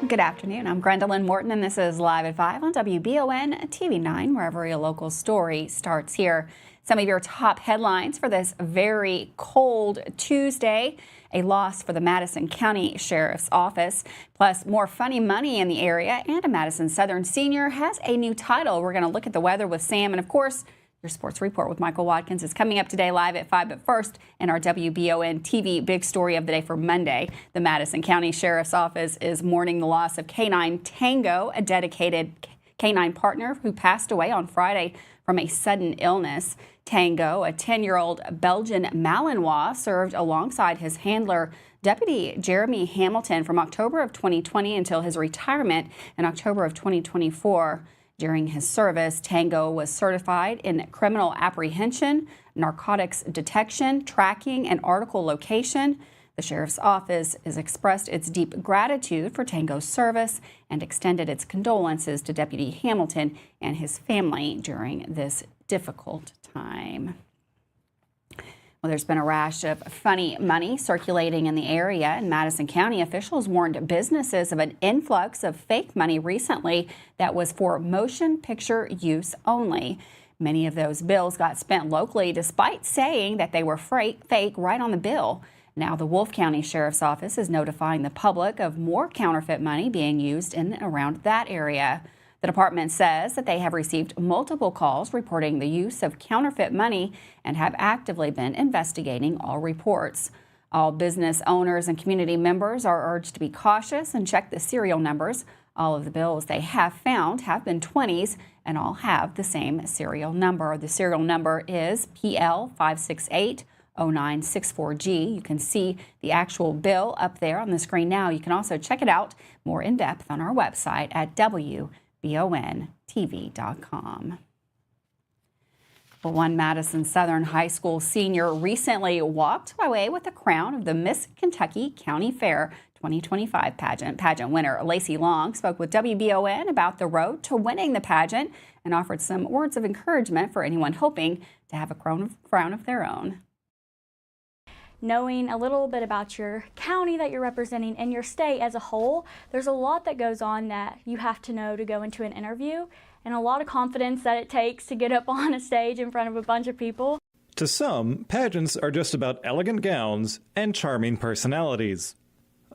Good afternoon. I'm Gwendolyn Morton, and this is Live at 5 on WBON TV 9, where every local story starts here. Some of your top headlines for this very cold Tuesday: a loss for the Madison County Sheriff's Office, plus more funny money in the area, and a Madison Southern senior has a new title. We're going to look at the weather with Sam, and of course, your sports report with Michael Watkins is coming up today live at 5. But first, in our WBON TV big story of the day for Monday, the Madison County Sheriff's Office is mourning the loss of K9 Tango, a dedicated K9 partner who passed away on Friday from a sudden illness. Tango, a 10-year-old Belgian Malinois, served alongside his handler, Deputy Jeremy Hamilton, from October of 2020 until his retirement in October of 2024. During his service, Tango was certified in criminal apprehension, narcotics detection, tracking, and article location. The Sheriff's Office has expressed its deep gratitude for Tango's service and extended its condolences to Deputy Hamilton and his family during this difficult time. Well, there's been a rash of funny money circulating in the area, and Madison County officials warned businesses of an influx of fake money recently that was for motion picture use only. Many of those bills got spent locally despite saying that they were fake right on the bill. Now the Wolfe County Sheriff's Office is notifying the public of more counterfeit money being used in and around that area. The department says that they have received multiple calls reporting the use of counterfeit money and have actively been investigating all reports. All business owners and community members are urged to be cautious and check the serial numbers. All of the bills they have found have been 20s and all have the same serial number. The serial number is PL 5680964G. You can see the actual bill up there on the screen now. You can also check it out more in depth on our website at WBONTV.com. Well, one Madison Southern High School senior recently walked away with the crown of the Miss Kentucky County Fair 2025 pageant. Pageant winner Lacey Long spoke with WBON about the road to winning the pageant and offered some words of encouragement for anyone hoping to have a crown of their own. Knowing a little bit about your county that you're representing and your state as a whole, there's a lot that goes on that you have to know to go into an interview, and a lot of confidence that it takes to get up on a stage in front of a bunch of people. To some, pageants are just about elegant gowns and charming personalities.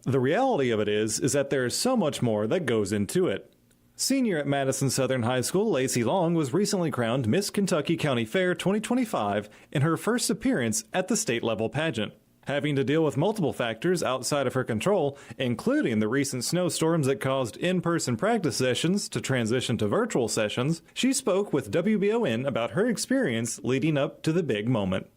The reality of it is that there is so much more that goes into it. Senior at Madison Southern High School, Lacey Long was recently crowned Miss Kentucky County Fair 2025 in her first appearance at the state-level pageant. Having to deal with multiple factors outside of her control, including the recent snowstorms that caused in-person practice sessions to transition to virtual sessions, she spoke with WBON about her experience leading up to the big moment.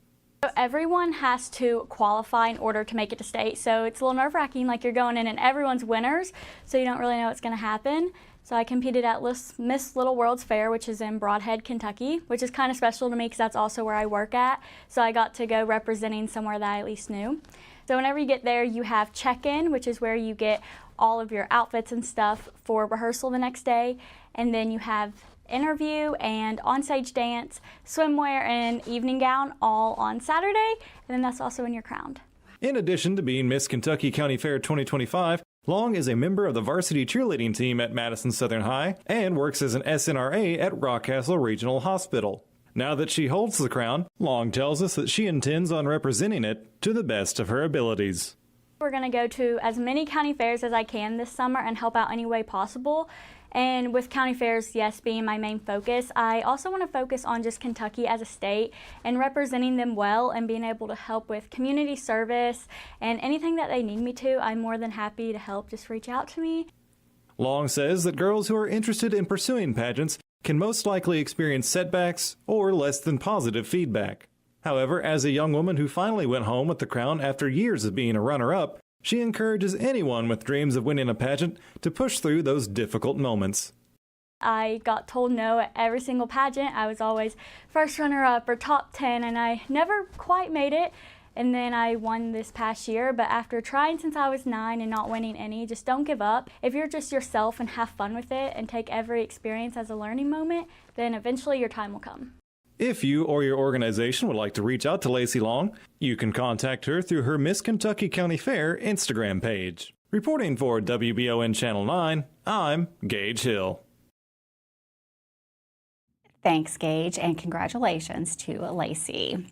Everyone has to qualify in order to make it to state, so it's a little nerve-wracking, like you're going in and everyone's winners, so you don't really know what's going to happen. So I competed at Miss Little World's Fair, which is in Brodhead, Kentucky, which is kind of special to me because that's also where I work at. So I got to go representing somewhere that I at least knew. So whenever you get there, you have check-in, which is where you get all of your outfits and stuff for rehearsal the next day. And then you have interview and onstage dance, swimwear, and evening gown all on Saturday. And then that's also when you're crowned. In addition to being Miss Kentucky County Fair 2025, Long is a member of the varsity cheerleading team at Madison Southern High and works as an SNRA at Rockcastle Regional Hospital. Now that she holds the crown, Long tells us that she intends on representing it to the best of her abilities. We're going to go to as many county fairs as I can this summer and help out any way possible. And with county fairs, yes, being my main focus, I also want to focus on just Kentucky as a state and representing them well and being able to help with community service and anything that they need me to. I'm more than happy to help. Just reach out to me. Long says that girls who are interested in pursuing pageants can most likely experience setbacks or less than positive feedback. However, as a young woman who finally went home with the crown after years of being a runner-up, she encourages anyone with dreams of winning a pageant to push through those difficult moments. I got told no at every single pageant. I was always first runner-up or top 10, and I never quite made it. And then I won this past year, but after trying since I was 9 and not winning any, just don't give up. If you're just yourself and have fun with it and take every experience as a learning moment, then eventually your time will come. If you or your organization would like to reach out to Lacey Long, you can contact her through her Miss Kentucky County Fair Instagram page. Reporting for WBON Channel 9, I'm Gage Hill. Thanks, Gage, and congratulations to Lacey.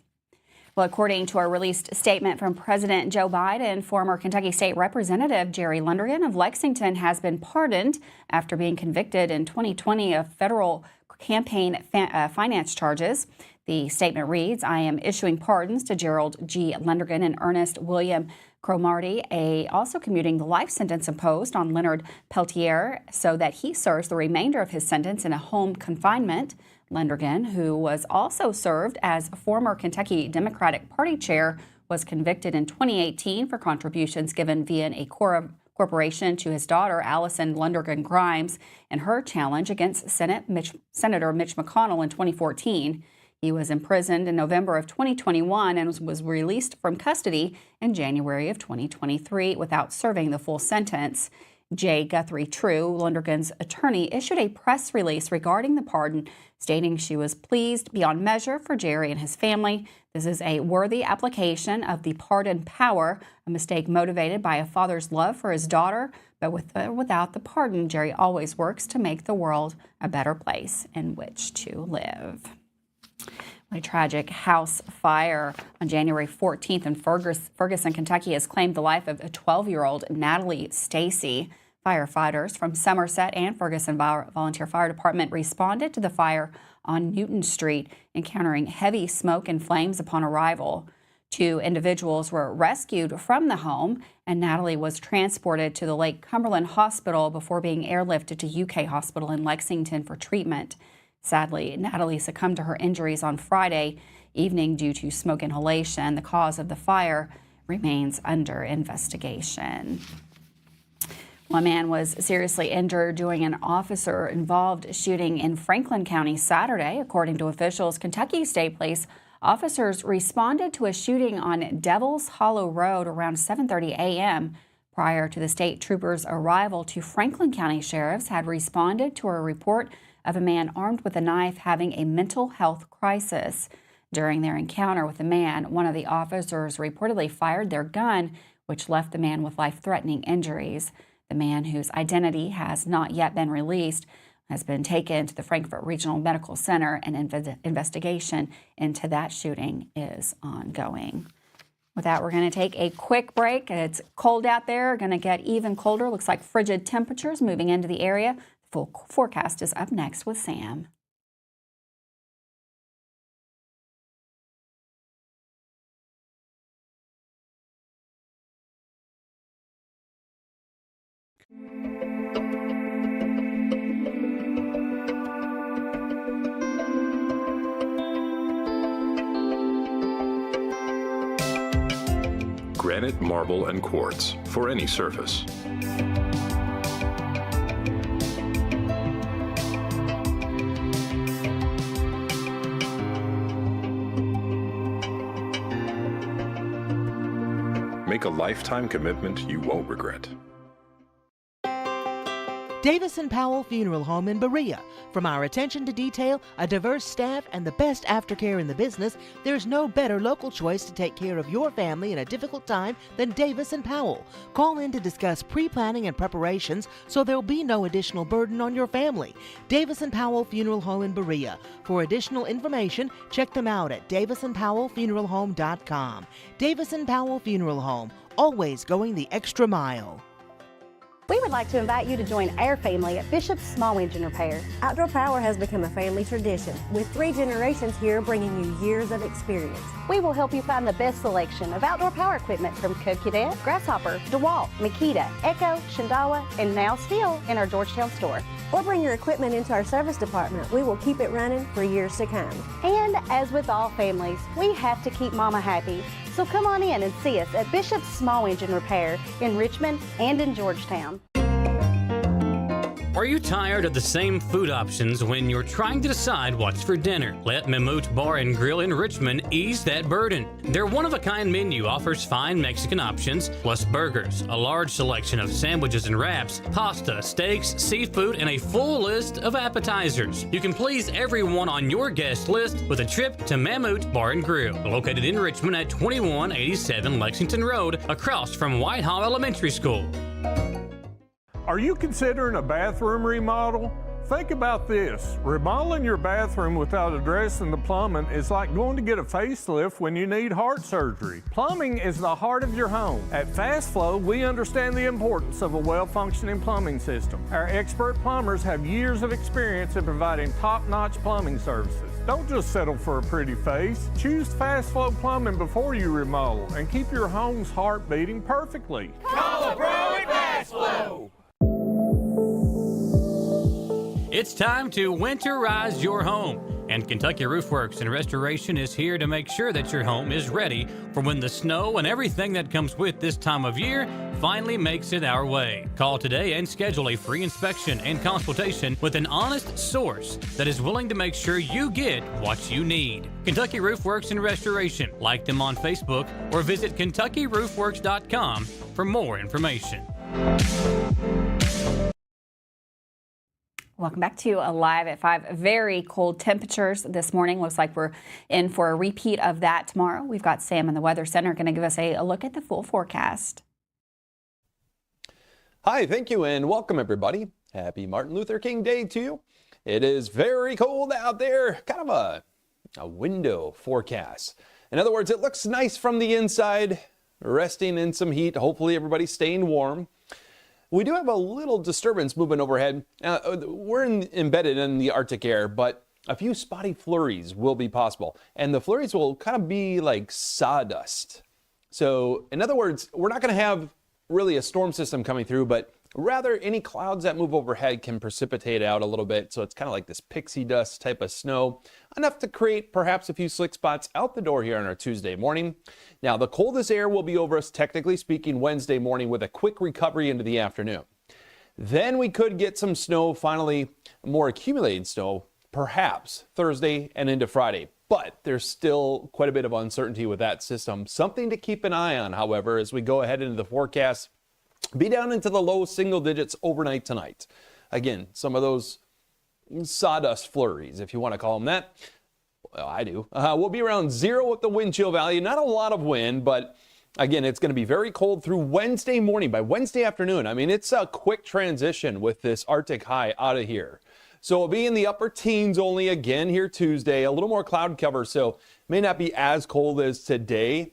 Well, according to a released statement from President Joe Biden, former Kentucky State Representative Jerry Lundergan of Lexington has been pardoned after being convicted in 2020 of federal campaign finance charges. The statement reads, "I am issuing pardons to Gerald G. Lundergan and Ernest William Cromartie, also commuting the life sentence imposed on Leonard Peltier so that he serves the remainder of his sentence in a home confinement." Lundergan, who was also served as former Kentucky Democratic Party chair, was convicted in 2018 for contributions given via a corporation to his daughter, Allison Lundergan Grimes, in her challenge against Senator Mitch McConnell in 2014. He was imprisoned in November of 2021 and was released from custody in January of 2023 without serving the full sentence. J. Guthrie True, Lundergan's attorney, issued a press release regarding the pardon, stating she was pleased beyond measure for Jerry and his family. This is a worthy application of the pardon power, a mistake motivated by a father's love for his daughter. But without the pardon, Jerry always works to make the world a better place in which to live. A tragic house fire on January 14th in Ferguson, Kentucky has claimed the life of a 12-year-old Natalie Stacy. Firefighters from Somerset and Ferguson Volunteer Fire Department responded to the fire on Newton Street, encountering heavy smoke and flames upon arrival. 2 individuals were rescued from the home, and Natalie was transported to the Lake Cumberland Hospital before being airlifted to UK Hospital in Lexington for treatment. Sadly, Natalie succumbed to her injuries on Friday evening due to smoke inhalation. The cause of the fire remains under investigation. One man was seriously injured during an officer-involved shooting in Franklin County Saturday. According to officials, Kentucky State Police officers responded to a shooting on Devil's Hollow Road around 7:30 a.m. Prior to the state troopers' arrival to Franklin County sheriffs had responded to a report of a man armed with a knife having a mental health crisis. During their encounter with the man, one of the officers reportedly fired their gun, which left the man with life-threatening injuries. The man, whose identity has not yet been released, has been taken to the Frankfort Regional Medical Center, and investigation into that shooting is ongoing. With that, we're going to take a quick break. It's cold out there, going to get even colder. Looks like frigid temperatures moving into the area. The full forecast is up next with Sam. Granite, marble, and quartz for any surface. Make a lifetime commitment you won't regret. Davis & Powell Funeral Home in Berea. From our attention to detail, a diverse staff, and the best aftercare in the business, there's no better local choice to take care of your family in a difficult time than Davis & Powell. Call in to discuss pre-planning and preparations so there'll be no additional burden on your family. Davis & Powell Funeral Home in Berea. For additional information, check them out at davisandpowellfuneralhome.com. Davis & Powell Funeral Home, always going the extra mile. We would like to invite you to join our family at Bishop's Small Engine Repair. Outdoor Power has become a family tradition, with 3 generations here bringing you years of experience. We will help you find the best selection of outdoor power equipment from Cub Cadet, Grasshopper, DeWalt, Makita, Echo, Shindawa, and now Steel in our Georgetown store. Or bring your equipment into our service department. We will keep it running for years to come. And as with all families, we have to keep Mama happy. So come on in and see us at Bishop's Small Engine Repair in Richmond and in Georgetown. Are you tired of the same food options when you're trying to decide what's for dinner? Let Mammut Bar and Grill in Richmond ease that burden. Their one-of-a-kind menu offers fine Mexican options, plus burgers, a large selection of sandwiches and wraps, pasta, steaks, seafood, and a full list of appetizers. You can please everyone on your guest list with a trip to Mammut Bar and Grill, located in Richmond at 2187 Lexington Road, across from Whitehall Elementary School. Are you considering a bathroom remodel? Think about this. Remodeling your bathroom without addressing the plumbing is like going to get a facelift when you need heart surgery. Plumbing is the heart of your home. At Fast Flow, we understand the importance of a well-functioning plumbing system. Our expert plumbers have years of experience in providing top-notch plumbing services. Don't just settle for a pretty face. Choose Fast Flow Plumbing before you remodel and keep your home's heart beating perfectly. Call a pro at Fast Flow. It's time to winterize your home, and Kentucky Roof Works and Restoration is here to make sure that your home is ready for when the snow and everything that comes with this time of year finally makes it our way. Call today and schedule a free inspection and consultation with an honest source that is willing to make sure you get what you need. Kentucky Roof Works and Restoration. Like them on Facebook or visit KentuckyRoofWorks.com for more information. Welcome back to Alive at 5. Very cold temperatures this morning. Looks like we're in for a repeat of that tomorrow. We've got Sam in the Weather Center going to give us a look at the full forecast. Hi, thank you, and welcome everybody. Happy Martin Luther King Day to you. It is very cold out there, kind of a window forecast. In other words, it looks nice from the inside, resting in some heat. Hopefully everybody's staying warm. We do have a little disturbance moving overhead. We're embedded in the Arctic air, but a few spotty flurries will be possible. And the flurries will kind of be like sawdust. So in other words, we're not going to have really a storm system coming through, but rather any clouds that move overhead can precipitate out a little bit. So it's kind of like this pixie dust type of snow, enough to create perhaps a few slick spots out the door here on our Tuesday morning. Now, the coldest air will be over us, technically speaking, Wednesday morning with a quick recovery into the afternoon. Then we could get some snow, finally more accumulated snow, perhaps Thursday and into Friday. But there's still quite a bit of uncertainty with that system. Something to keep an eye on, however, as we go ahead into the forecast. Be down into the low single digits overnight tonight. Again, some of those sawdust flurries, if you want to call them that. Well, I do. We'll be around 0 with the wind chill value. Not a lot of wind, but again, it's going to be very cold through Wednesday morning. By Wednesday afternoon, I mean, it's a quick transition with this Arctic high out of here. So it'll be in the upper teens only again here Tuesday. A little more cloud cover, so may not be as cold as today.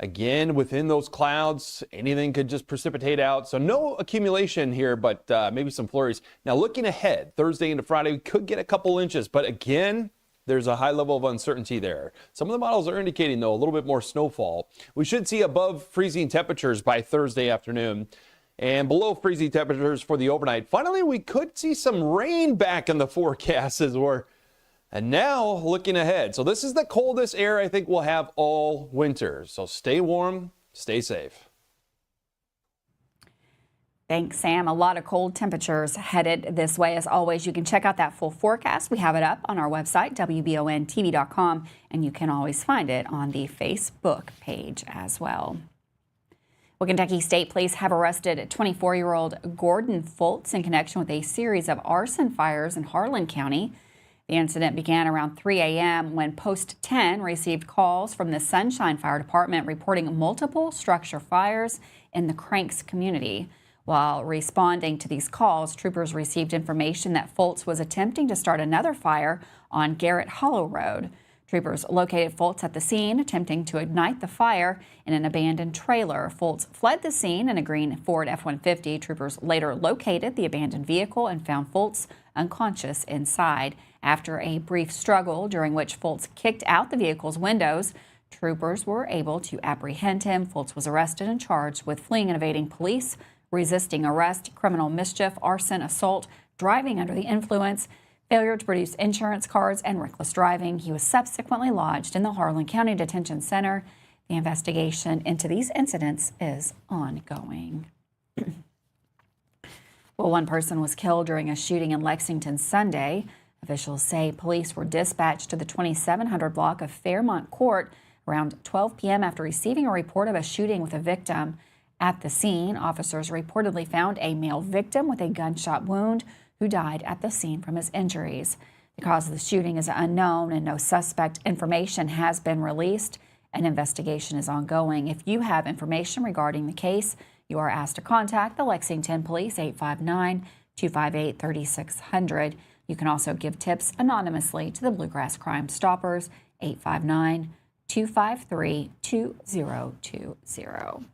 Again, within those clouds, anything could just precipitate out. So no accumulation here, but maybe some flurries. Now looking ahead, Thursday into Friday, we could get a couple inches. But again, there's a high level of uncertainty there. Some of the models are indicating, though, a little bit more snowfall. We should see above freezing temperatures by Thursday afternoon and below freezing temperatures for the overnight. Finally, we could see some rain back in the forecast as we're and now looking ahead. So this is the coldest air I think we'll have all winter. So stay warm, stay safe. Thanks, Sam. A lot of cold temperatures headed this way. As always, you can check out that full forecast. We have it up on our website, WBONTV.com, and you can always find it on the Facebook page as well. Well, Kentucky State Police have arrested 24-year-old Gordon Fultz in connection with a series of arson fires in Harlan County. The incident began around 3 a.m. when Post 10 received calls from the Sunshine Fire Department reporting multiple structure fires in the Cranks community. While responding to these calls, troopers received information that Fultz was attempting to start another fire on Garrett Hollow Road. Troopers located Fultz at the scene, attempting to ignite the fire in an abandoned trailer. Fultz fled the scene in a green Ford F-150. Troopers later located the abandoned vehicle and found Fultz unconscious inside. After a brief struggle during which Fultz kicked out the vehicle's windows, troopers were able to apprehend him. Fultz was arrested and charged with fleeing and evading police, resisting arrest, criminal mischief, arson, assault, driving under the influence, failure to produce insurance cards, and reckless driving. He was subsequently lodged in the Harlan County Detention Center. The investigation into these incidents is ongoing. Well, one person was killed during a shooting in Lexington Sunday. Officials say police were dispatched to the 2700 block of Fairmont Court around 12 p.m. after receiving a report of a shooting with a victim. At the scene, officers reportedly found a male victim with a gunshot wound who died at the scene from his injuries. The cause of the shooting is unknown and no suspect information has been released. An investigation is ongoing. If you have information regarding the case, You are asked to contact the Lexington Police 859-258-3600. You can also give tips anonymously to the Bluegrass Crime Stoppers 859-253-2020.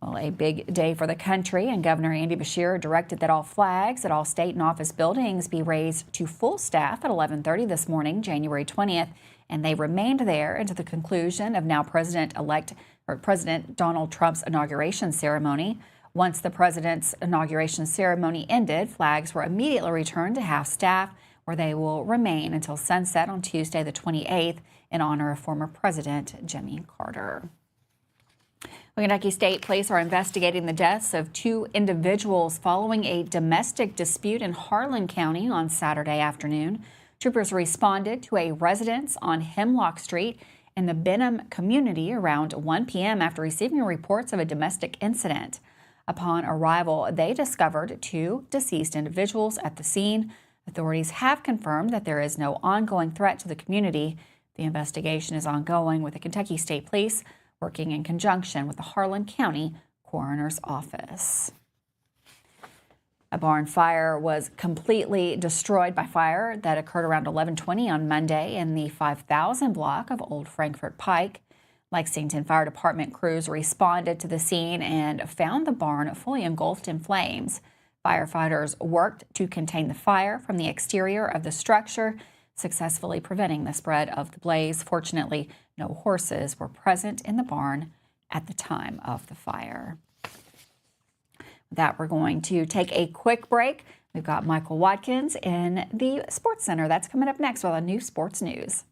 Well, a big day for the country, and Governor Andy Beshear directed that all flags at all state and office buildings be raised to full staff at 11:30 this morning, January 20th, and they remained there until the conclusion of now President Donald Trump's inauguration ceremony. Once the president's inauguration ceremony ended, flags were immediately returned to half staff, where they will remain until sunset on Tuesday the 28th in honor of former President Jimmy Carter. Kentucky State Police are investigating the deaths of 2 individuals following a domestic dispute in Harlan County on Saturday afternoon. Troopers responded to a residence on Hemlock Street in the Benham community around 1 p.m. after receiving reports of a domestic incident. Upon arrival, they discovered 2 deceased individuals at the scene. Authorities have confirmed that there is no ongoing threat to the community. The investigation is ongoing, with the Kentucky State Police working in conjunction with the Harlan County Coroner's Office. A barn fire was completely destroyed by fire that occurred around 11:20 on Monday in the 5000 block of Old Frankfort Pike. Lexington Fire Department crews responded to the scene and found the barn fully engulfed in flames. Firefighters worked to contain the fire from the exterior of the structure, successfully preventing the spread of the blaze. Fortunately, no horses were present in the barn at the time of the fire. With that, we're going to take a quick break. We've got Michael Watkins in the Sports Center. That's coming up next with our new sports news.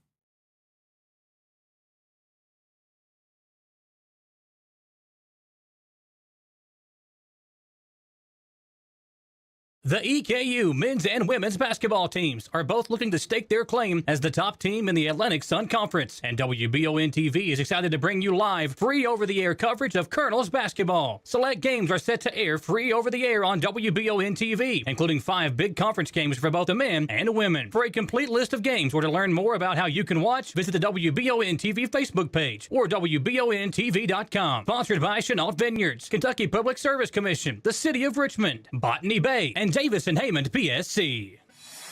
The EKU men's and women's basketball teams are both looking to stake their claim as the top team in the Atlantic Sun Conference, and WBON TV is excited to bring you live, free over-the-air coverage of Colonels basketball. Select games are set to air free over-the-air on WBON TV, including 5 big conference games for both the men and women. For a complete list of games or to learn more about how you can watch, visit the WBON TV Facebook page or WBONTV.com. Sponsored by Chenault Vineyards, Kentucky Public Service Commission, the City of Richmond, Botany Bay, and Davis and Hammond PSC.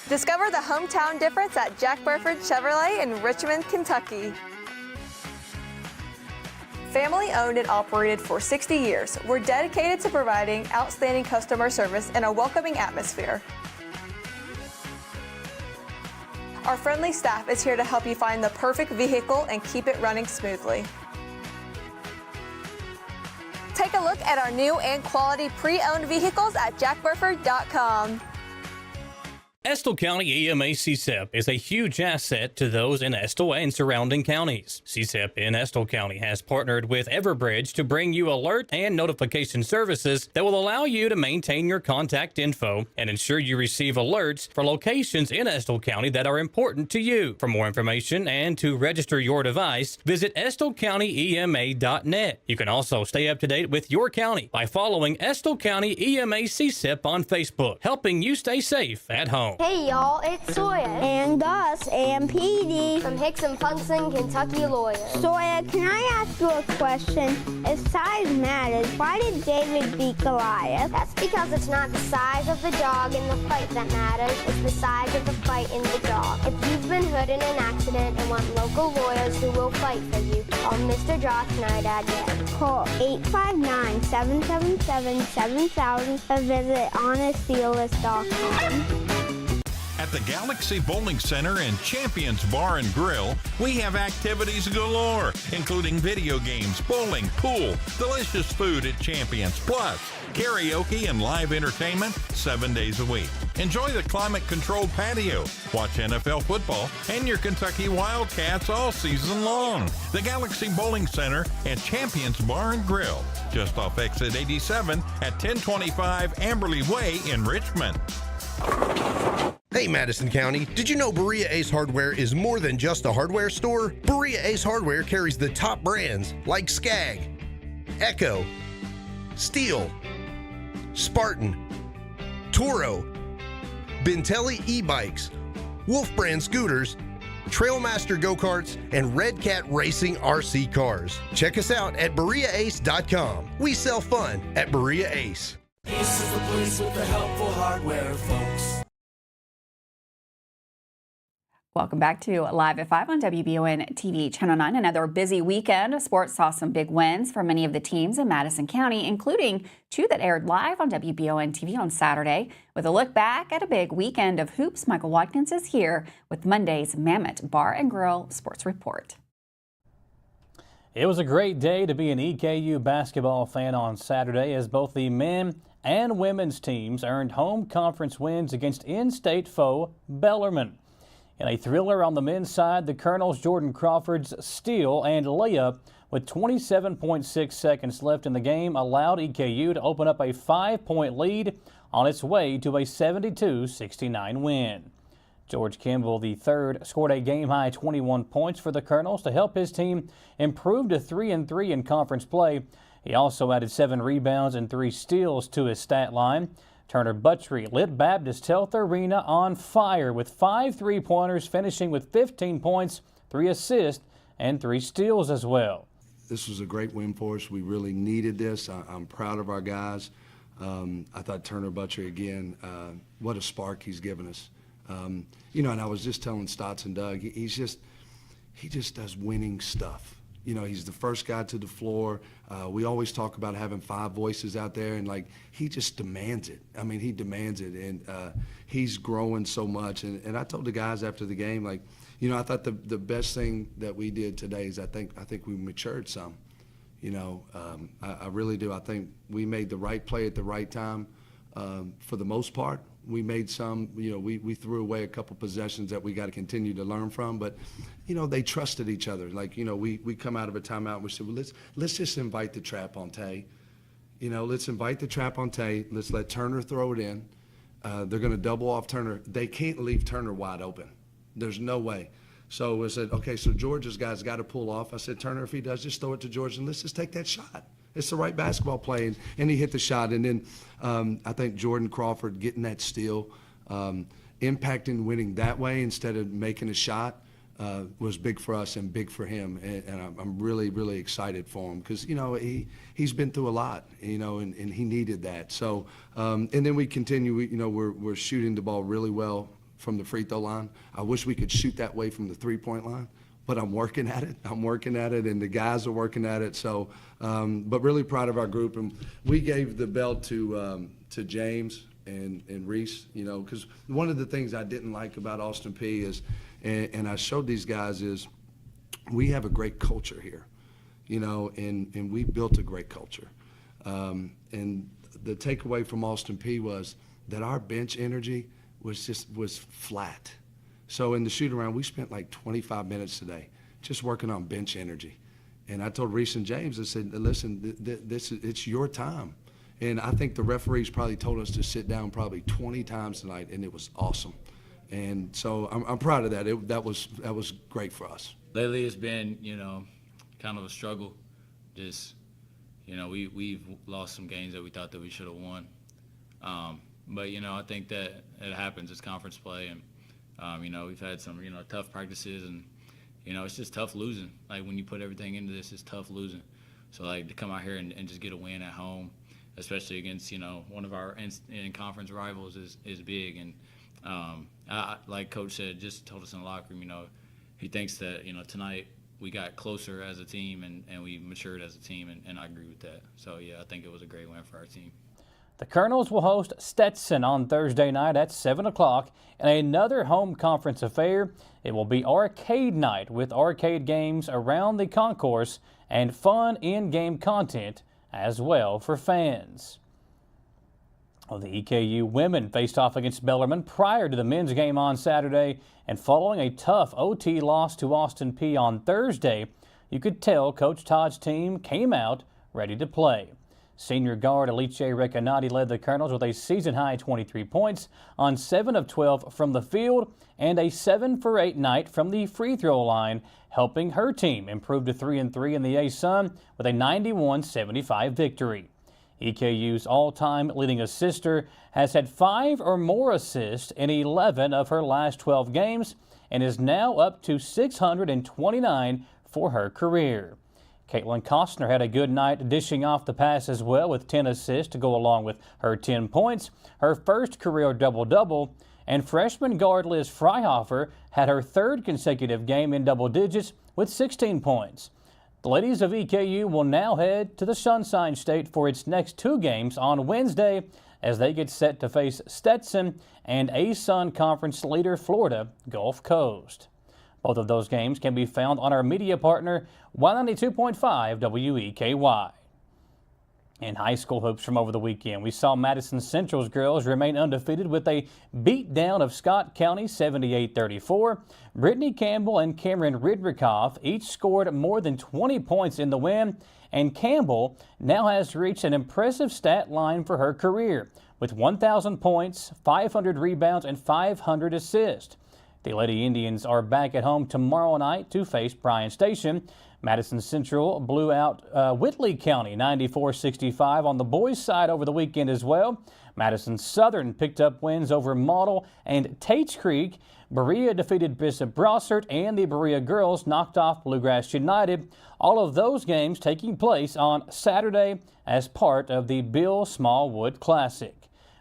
Discover the hometown difference at Jack Burford Chevrolet in Richmond, Kentucky. Family owned and operated for 60 years, we're dedicated to providing outstanding customer service and a welcoming atmosphere. Our friendly staff is here to help you find the perfect vehicle and keep it running smoothly. Take a look at our new and quality pre-owned vehicles at jackburford.com. Estill County EMA CSEP is a huge asset to those in Estill and surrounding counties. CSEP in Estill County has partnered with Everbridge to bring you alert and notification services that will allow you to maintain your contact info and ensure you receive alerts for locations in Estill County that are important to you. For more information and to register your device, visit EstillCountyEMA.net. You can also stay up to date with your county by following Estill County EMA CSEP on Facebook, helping you stay safe at home. Hey y'all, it's Sawyer. And Gus and PD. From Hicks and Punson, Kentucky lawyers. Sawyer, can I ask you a question? If size matters, why did David beat Goliath? That's because it's not the size of the dog in the fight that matters, it's the size of the fight in the dog. If you've been hurt in an accident and want local lawyers who will fight for you, call Mr. Josh Nydad again. Call 859-777-7000 or visit honestdealers.com. At the Galaxy Bowling Center and Champions Bar and Grill, we have activities galore, including video games, bowling, pool, delicious food at Champions, plus karaoke and live entertainment 7 days a week. Enjoy the climate-controlled patio, watch NFL football, and your Kentucky Wildcats all season long. The Galaxy Bowling Center and Champions Bar and Grill, just off exit 87 at 1025 Amberley Way in Richmond. Hey Madison County, did you know Berea Ace Hardware is more than just a hardware store? Berea Ace Hardware carries the top brands like Skag, Echo, Steel, Spartan, Toro, Bentelli e-bikes, Wolfe brand scooters, Trailmaster go-karts, and Red Cat Racing RC cars. Check us out at BereaAce.com. We sell fun at Berea Ace. Ace is the place with the helpful hardware, folks. Welcome back to Live at 5 on WBON TV Channel 9. Another busy weekend. Sports saw some big wins for many of the teams in Madison County, including two that aired live on WBON TV on Saturday. With a look back at a big weekend of hoops, Michael Watkins is here with Monday's Mammoth Bar and Grill Sports Report. It was a great day to be an EKU basketball fan on Saturday as both the men and women's teams earned home conference wins against in-state foe Bellarmine. In a thriller on the men's side, the Colonels' Jordan Crawford's steal and layup with 27.6 seconds left in the game allowed EKU to open up a 5-point lead on its way to a 72-69 win. George Kimball III scored a game-high 21 points for the Colonels to help his team improve to 3-3 in conference play. He also added 7 rebounds and 3 steals to his stat line. Turner Buttrey lit Baptist Health Arena on fire with 5 3-pointers, finishing with 15 points, 3 assists, and 3 steals as well. This was a great win for us. We really needed this. I'm proud of our guys. I thought Turner Buttrey, again, what a spark he's given us. You know, and I was just telling Stotts and Doug, he just does winning stuff. You know, he's the first guy to the floor. We always talk about having 5 voices out there, and like he just demands it. I mean, he demands it, and he's growing so much. And I told the guys after the game, like, you know, I thought the best thing that we did today is I think we matured some. You know, I really do. I think we made the right play at the right time for the most part. We made some, you know, we threw away a couple possessions that we got to continue to learn from, but, you know, they trusted each other. Like, you know, we come out of a timeout and we said, well, let's just invite the trap on Tay. You know, let's invite the trap on Tay. Let's let Turner throw it in. They're going to double off Turner. They can't leave Turner wide open. There's no way. So we said, okay, so George's guys got to pull off. I said, Turner, if he does, just throw it to George and let's just take that shot. It's the right basketball play, and he hit the shot. And then I think Jordan Crawford getting that steal, impacting winning that way instead of making a shot was big for us and big for him. And I'm really, really excited for him because, you know, he's been through a lot, you know, and he needed that. So, and then we continue, you know, we're shooting the ball really well from the free throw line. I wish we could shoot that way from the three-point line. But I'm working at it. And the guys are working at it. So, but really proud of our group. And we gave the belt to James and Reese, you know, because one of the things I didn't like about Austin Peay is, and I showed these guys, is we have a great culture here, you know, and we built a great culture. And the takeaway from Austin Peay was that our bench energy was flat. So in the shoot-around, we spent like 25 minutes today just working on bench energy. And I told Reese and James, I said, listen, it's your time. And I think the referees probably told us to sit down probably 20 times tonight, and it was awesome. And so I'm proud of that. That was great for us. Lately it's been, you know, kind of a struggle. Just, you know, we've lost some games that we thought that we should have won. But, you know, I think that it happens. It's conference play. And you know, we've had some, you know, tough practices, and, you know, it's just tough losing. Like, when you put everything into this, it's tough losing. So, like, to come out here and just get a win at home, especially against, you know, one of our in-conference rivals is big. And like Coach said, just told us in the locker room, you know, he thinks that, you know, tonight we got closer as a team and we matured as a team, and I agree with that. So, yeah, I think it was a great win for our team. The Colonels will host Stetson on Thursday night at 7 o'clock in another home conference affair. It will be arcade night with arcade games around the concourse and fun in-game content as well for fans. Well, the EKU women faced off against Bellarmine prior to the men's game on Saturday, and following a tough OT loss to Austin Peay on Thursday, you could tell Coach Todd's team came out ready to play. Senior guard Alice Recanati led the Colonels with a season-high 23 points on 7 of 12 from the field and a 7 for 8 night from the free throw line, helping her team improve to 3-3 in the ASUN with a 91-75 victory. EKU's all-time leading assister has had 5 or more assists in 11 of her last 12 games and is now up to 629 for her career. Caitlin Costner had a good night dishing off the pass as well with 10 assists to go along with her 10 points, her first career double-double, and freshman guard Liz Freihofer had her third consecutive game in double digits with 16 points. The ladies of EKU will now head to the Sunshine State for its next 2 games on Wednesday as they get set to face Stetson and ASUN Conference leader Florida Gulf Coast. Both of those games can be found on our media partner, 192.5 WEKY. In high school hoops from over the weekend, we saw Madison Central's girls remain undefeated with a beatdown of Scott County 78-34. Brittany Campbell and Cameron Ridrikoff each scored more than 20 points in the win, and Campbell now has reached an impressive stat line for her career with 1,000 points, 500 rebounds, and 500 assists. The Lady Indians are back at home tomorrow night to face Bryan Station. Madison Central blew out Whitley County 94-65 on the boys' side over the weekend as well. Madison Southern picked up wins over Model and Tates Creek. Berea defeated Bishop Brossart, and the Berea girls knocked off Bluegrass United. All of those games taking place on Saturday as part of the Bill Smallwood Classic.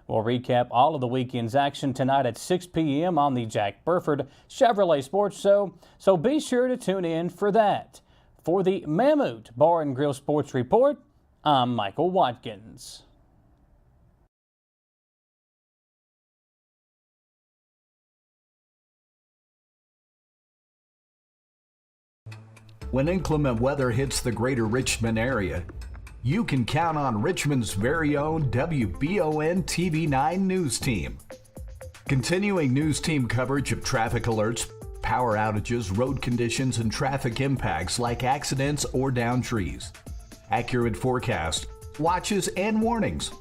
We'll recap all of the weekend's action tonight at 6 p.m. on the Jack Burford Chevrolet Sports Show, so be sure to tune in for that. For the Mammoth Bar and Grill Sports Report, I'm Michael Watkins. When inclement weather hits the greater Richmond area, you can count on Richmond's very own WBON TV9 News Team. Continuing news team coverage of traffic alerts, power outages, road conditions, and traffic impacts like accidents or downed trees. Accurate forecast, watches and warnings,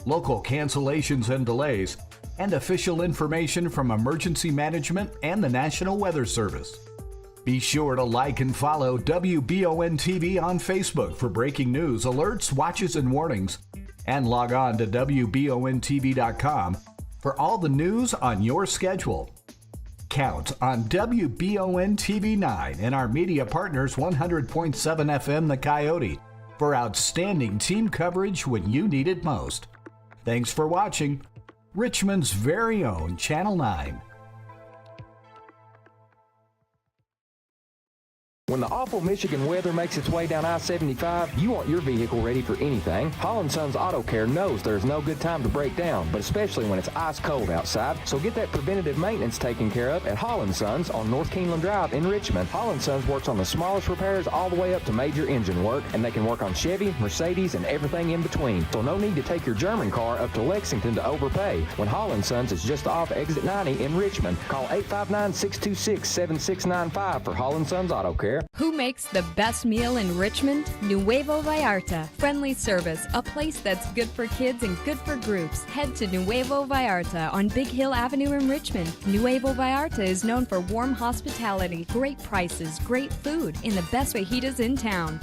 local cancellations and delays, and official information from emergency management and the National Weather Service. Be sure to like and follow WBON TV on Facebook for breaking news, alerts, watches, and warnings. And log on to WBONTV.com for all the news on your schedule. Count on WBON TV9 and our media partners 100.7 FM The Coyote for outstanding team coverage when you need it most. Thanks for watching Richmond's very own Channel 9. When the awful Michigan weather makes its way down I-75, you want your vehicle ready for anything. Hall & Sons Auto Care knows there's no good time to break down, but especially when it's ice cold outside. So get that preventative maintenance taken care of at Hall & Sons on North Keeneland Drive in Richmond. Hall & Sons works on the smallest repairs all the way up to major engine work, and they can work on Chevy, Mercedes, and everything in between. So no need to take your German car up to Lexington to overpay when Hall & Sons is just off exit 90 in Richmond. Call 859-626-7695 for Hall & Sons Auto Care. Who makes the best meal in Richmond? Nuevo Vallarta. Friendly service, a place that's good for kids and good for groups. Head to Nuevo Vallarta on Big Hill Avenue in Richmond. Nuevo Vallarta is known for warm hospitality, great prices, great food, and the best fajitas in town.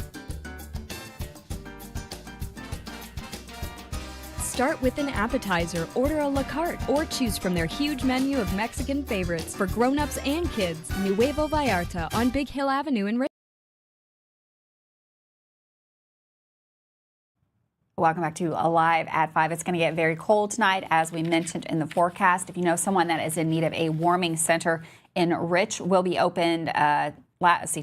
Start with an appetizer, order a la carte, or choose from their huge menu of Mexican favorites for grown-ups and kids. Nuevo Vallarta on Big Hill Avenue in Richmond. Welcome back to Alive at 5. It's going to get very cold tonight, as we mentioned in the forecast. If you know someone that is in need of a warming center in Rich, will be opened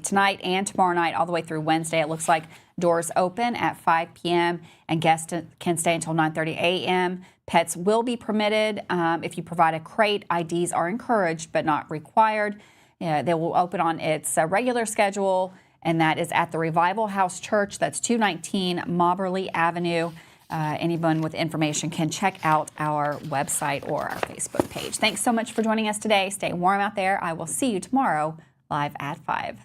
tonight and tomorrow night all the way through Wednesday. It looks like doors open at 5 p.m. and guests can stay until 9:30 a.m. Pets will be permitted. If you provide a crate, IDs are encouraged but not required. They will open on its regular schedule, and that is at the Revival House Church. That's 219 Mobberly Avenue. Anyone with information can check out our website or our Facebook page. Thanks so much for joining us today. Stay warm out there. I will see you tomorrow live at 5.